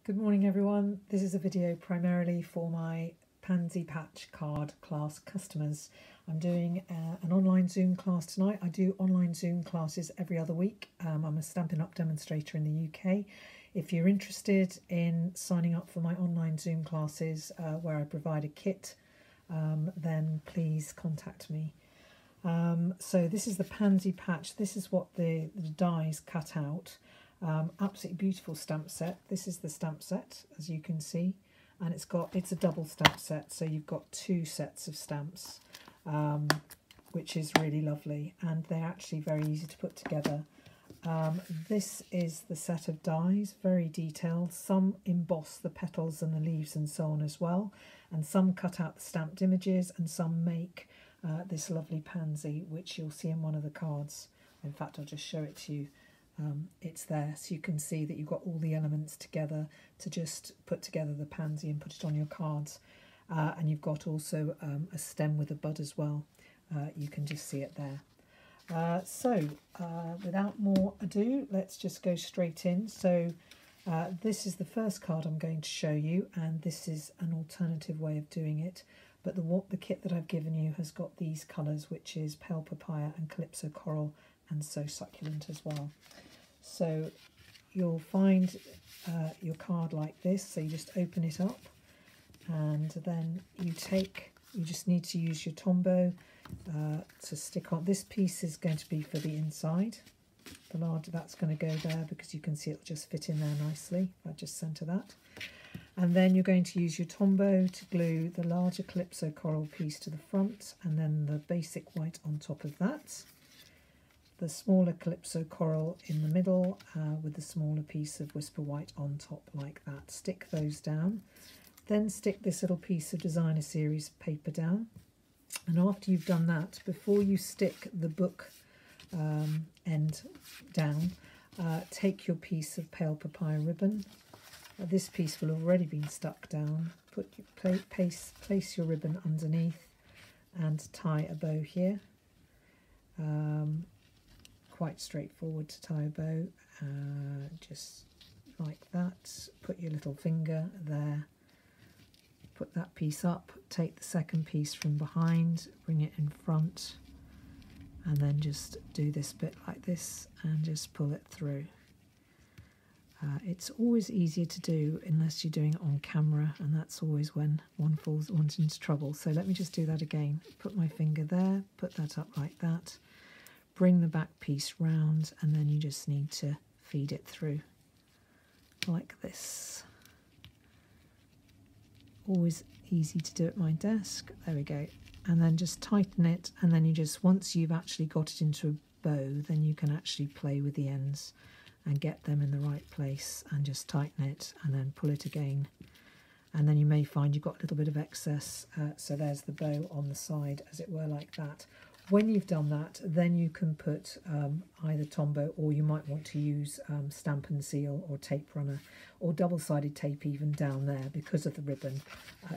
Good morning everyone. This is a video primarily for my Pansy Patch card class customers. I'm doing an online Zoom class tonight. I do online Zoom classes every other week. I'm a Stampin' Up demonstrator in the UK. If you're interested in signing up for my online Zoom classes where I provide a kit, then please contact me. So this is the Pansy Patch. This is what the dies cut out. Absolutely beautiful stamp set. This is the stamp set, as you can see, and it's a double stamp set, so you've got two sets of stamps, which is really lovely, and they're actually very easy to put together. This is the set of dies, very detailed. Some emboss the petals and the leaves and so on as well, and some cut out the stamped images, and some make this lovely pansy, which you'll see in one of the cards. In fact, I'll just show it to you. It's there, so you can see that you've got all the elements together to just put together the pansy and put it on your cards. And you've got also a stem with a bud as well. You can just see it there. So without more ado, let's just go straight in. So this is the first card I'm going to show you, and this is an alternative way of doing it. But the kit that I've given you has got these colours, which is pale papaya and calypso coral, and so succulent as well. So you'll find your card like this, so you just open it up, and then you just need to use your Tombow to stick on. This piece is going to be for the inside. The larger, that's going to go there because you can see it'll just fit in there nicely. I just centre that. And then you're going to use your Tombow to glue the larger calypso coral piece to the front, and then the basic white on top of that. The smaller calypso coral in the middle with the smaller piece of whisper white on top like that. Stick those down. Then stick this little piece of designer series paper down. And after you've done that, before you stick the book end down, take your piece of pale papaya ribbon. This piece will have already been stuck down. Place your ribbon underneath and tie a bow here. Quite straightforward to tie a bow, just like that. Put your little finger there, put that piece up, take the second piece from behind, bring it in front, and then just do this bit like this and just pull it through. It's always easier to do unless you're doing it on camera, and that's always when one into trouble. So let me just do that again. Put my finger there, put that up like that. Bring the back piece round, and then you just need to feed it through like this. Always easy to do at my desk. There we go. And then just tighten it, and then you just, once you've actually got it into a bow, then you can actually play with the ends and get them in the right place, and just tighten it and then pull it again. And then you may find you've got a little bit of excess, so there's the bow on the side, as it were, like that. When you've done that, then you can put either Tombow, or you might want to use Stampin' Seal or tape runner, or double-sided tape even down there because of the ribbon,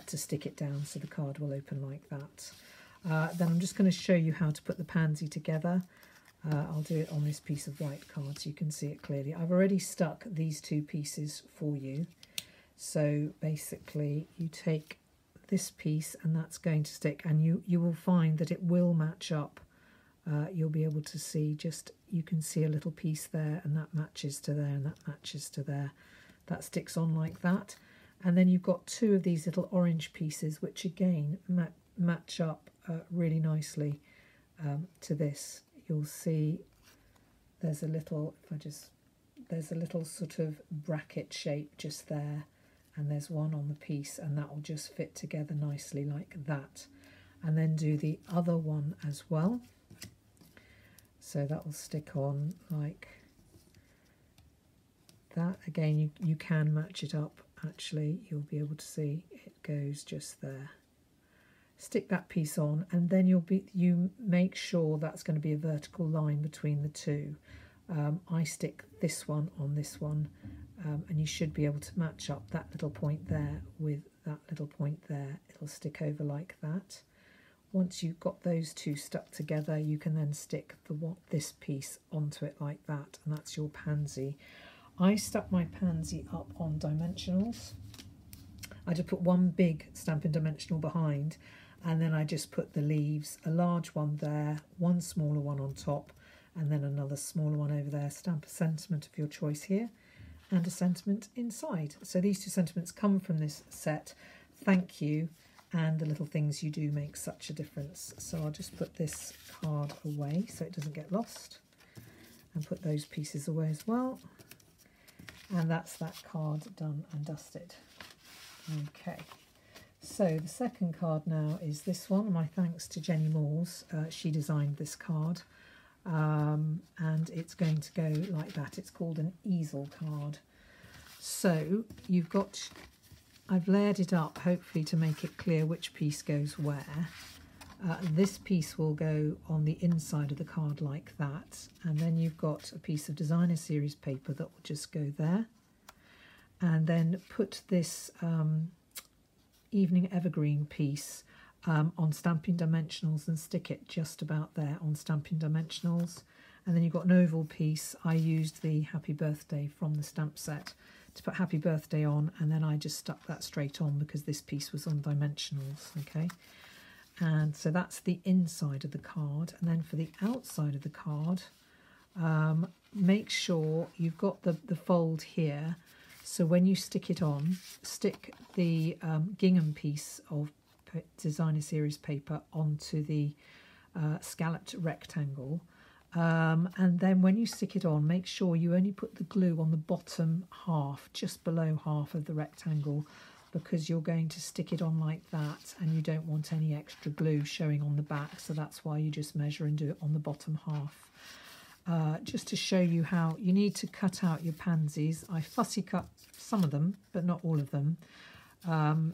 to stick it down so the card will open like that. Then I'm just going to show you how to put the pansy together. I'll do it on this piece of white card so you can see it clearly. I've already stuck these two pieces for you. So basically you take this piece, and that's going to stick, and you will find that it will match up. You'll be able to see, just, you can see a little piece there, and that matches to there, and that matches to there. That sticks on like that. And then you've got two of these little orange pieces, which again match up really nicely to this. You'll see there's a little, there's a little sort of bracket shape just there, and there's one on the piece, and that will just fit together nicely like that. And then do the other one as well. So that will stick on like that. Again, you can match it up, actually. You'll be able to see it goes just there. Stick that piece on, and then you make sure that's going to be a vertical line between the two. I stick this one on this one. And you should be able to match up that little point there with that little point there. It'll stick over like that. Once you've got those two stuck together, you can then stick this piece onto it like that, and that's your pansy. I stuck my pansy up on dimensionals. I just put one big Stampin' dimensional behind, and then I just put the leaves, a large one there, one smaller one on top, and then another smaller one over there. Stamp a sentiment of your choice here and a sentiment inside. So these two sentiments come from this set. Thank you, and the little things you do make such a difference. So I'll just put this card away so it doesn't get lost, and put those pieces away as well. And that's that card done and dusted. Okay, so the second card now is this one. My thanks to Jenny Moores. She designed this card, and it's going to go like that. It's called an easel card. So you've got, I've layered it up hopefully to make it clear which piece goes where. This piece will go on the inside of the card like that, and then you've got a piece of designer series paper that will just go there, and then put this evening evergreen piece on Stampin' Dimensionals and stick it just about there on Stampin' Dimensionals. And then you've got an oval piece. I used the Happy Birthday from the stamp set to put Happy Birthday on, and then I just stuck that straight on because this piece was on dimensionals. Okay, and so that's the inside of the card. And then for the outside of the card, make sure you've got the fold here. So when you stick it on, stick the gingham piece of designer series paper onto the scalloped rectangle. And then when you stick it on, make sure you only put the glue on the bottom half, just below half of the rectangle, because you're going to stick it on like that and you don't want any extra glue showing on the back. So that's why you just measure and do it on the bottom half. Just to show you how you need to cut out your pansies. I fussy cut some of them, but not all of them.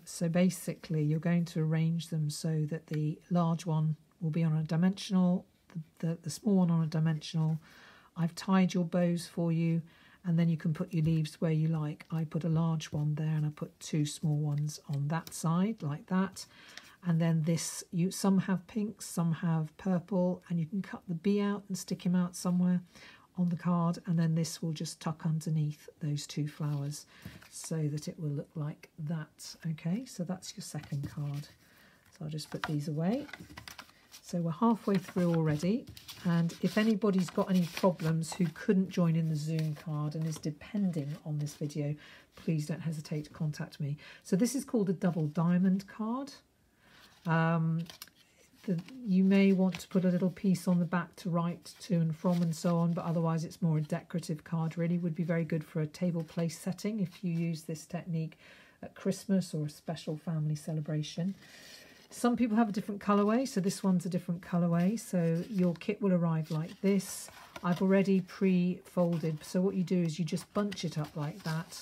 So basically you're going to arrange them so that the large one will be on a dimensional, the small one on a dimensional. I've tied your bows for you, and then you can put your leaves where you like. I put a large one there and I put two small ones on that side like that. And then this, some have pink, some have purple, and you can cut the bee out and stick him out somewhere on the card, and then this will just tuck underneath those two flowers so that it will look like that. Okay, so that's your second card. So I'll just put these away. So we're halfway through already, and if anybody's got any problems who couldn't join in the Zoom card and is depending on this video, please don't hesitate to contact me. So this is called a double diamond card. You may want to put a little piece on the back to write to and from and so on, but otherwise it's more a decorative card. Really would be very good for a table place setting if you use this technique at Christmas or a special family celebration. Some people have a different colourway, so this one's a different colourway. So your kit will arrive like this. I've already pre-folded, so what you do is you just bunch it up like that,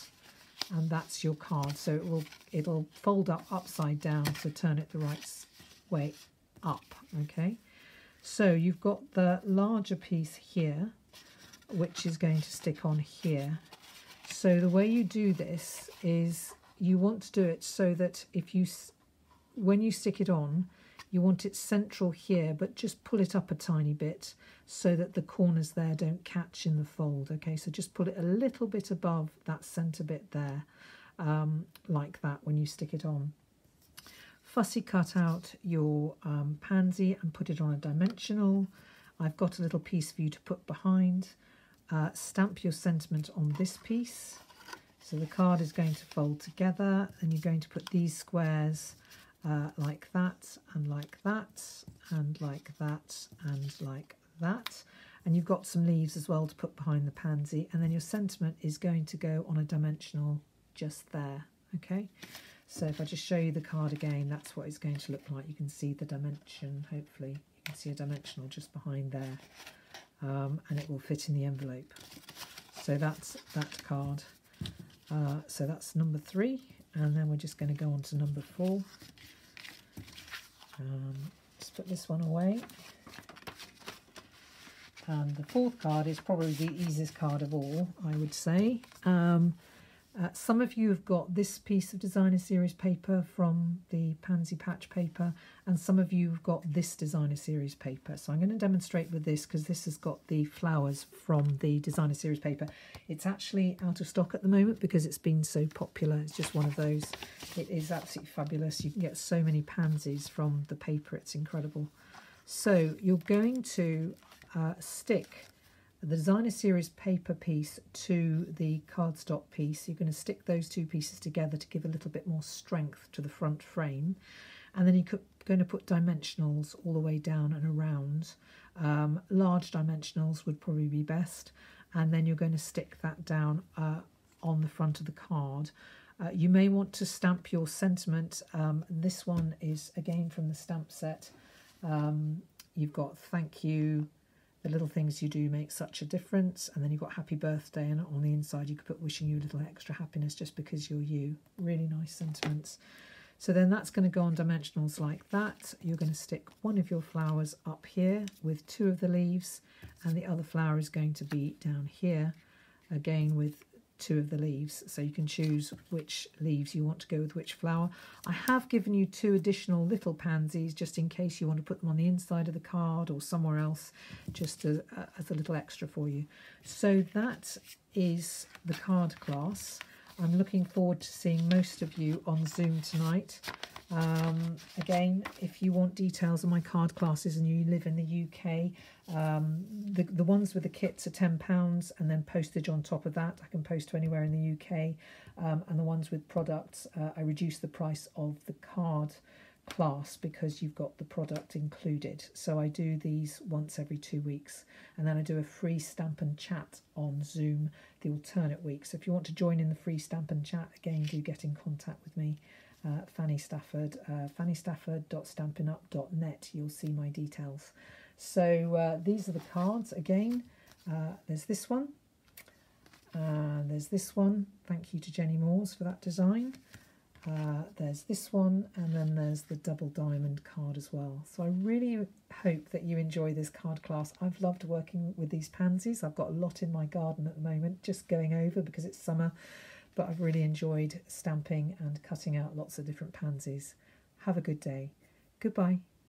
and that's your card. So it'll fold up upside down to turn it the right way up. Okay, so you've got the larger piece here, which is going to stick on here. So the way you do this is you want to do it so that when you stick it on, you want it central here, but just pull it up a tiny bit so that the corners there don't catch in the fold. Okay, so just pull it a little bit above that centre bit there, like that when you stick it on. Fussy cut out your pansy and put it on a dimensional. I've got a little piece for you to put behind. Stamp your sentiment on this piece. So the card is going to fold together, and you're going to put these squares like that, and like that, and like that, and like that. And you've got some leaves as well to put behind the pansy, and then your sentiment is going to go on a dimensional just there. Okay, so if I just show you the card again, that's what it's going to look like. You can see the dimension, hopefully you can see a dimensional just behind there, and it will fit in the envelope. So that's that card. So that's number 3, and then we're just going to go on to number 4. Let's put this one away. And the 4th card is probably the easiest card of all, I would say. Some of you have got this piece of designer series paper from the Pansy Patch paper, and some of you have got this designer series paper. So I'm going to demonstrate with this because this has got the flowers from the designer series paper. It's actually out of stock at the moment because it's been so popular. It's just one of those. It is absolutely fabulous. You can get so many pansies from the paper. It's incredible. So you're going to stick the designer series paper piece to the cardstock piece. You're going to stick those two pieces together to give a little bit more strength to the front frame, and then you're going to put dimensionals all the way down and around. Large dimensionals would probably be best, and then you're going to stick that down on the front of the card. You may want to stamp your sentiment. This one is again from the stamp set. You've got thank you, the little things you do make such a difference, and then you've got happy birthday, and on the inside you could put wishing you a little extra happiness just because you're you. Really nice sentiments. So then that's going to go on dimensionals like that. You're going to stick one of your flowers up here with two of the leaves, and the other flower is going to be down here again with two of the leaves. So you can choose which leaves you want to go with which flower. I have given you two additional little pansies just in case you want to put them on the inside of the card or somewhere else, just as a little extra for you. So that is the card class. I'm looking forward to seeing most of you on Zoom tonight. Again, if you want details of my card classes and you live in the UK, the ones with the kits are £10 and then postage on top of that. I can post to anywhere in the UK. And the ones with products, I reduce the price of the card class because you've got the product included. So I do these once every 2 weeks, and then I do a free Stampin' Chat on Zoom the alternate week. So if you want to join in the free Stampin' Chat, again, do get in contact with me. Fanny Stafford, fannystafford.stampinup.net. You'll see my details. So these are the cards again. There's this one, there's this one. Thank you to Jenny Moores for that design. There's this one, and then there's the double diamond card as well. So I really hope that you enjoy this card class. I've loved working with these pansies. I've got a lot in my garden at the moment, just going over because it's summer. But I've really enjoyed stamping and cutting out lots of different pansies. Have a good day. Goodbye.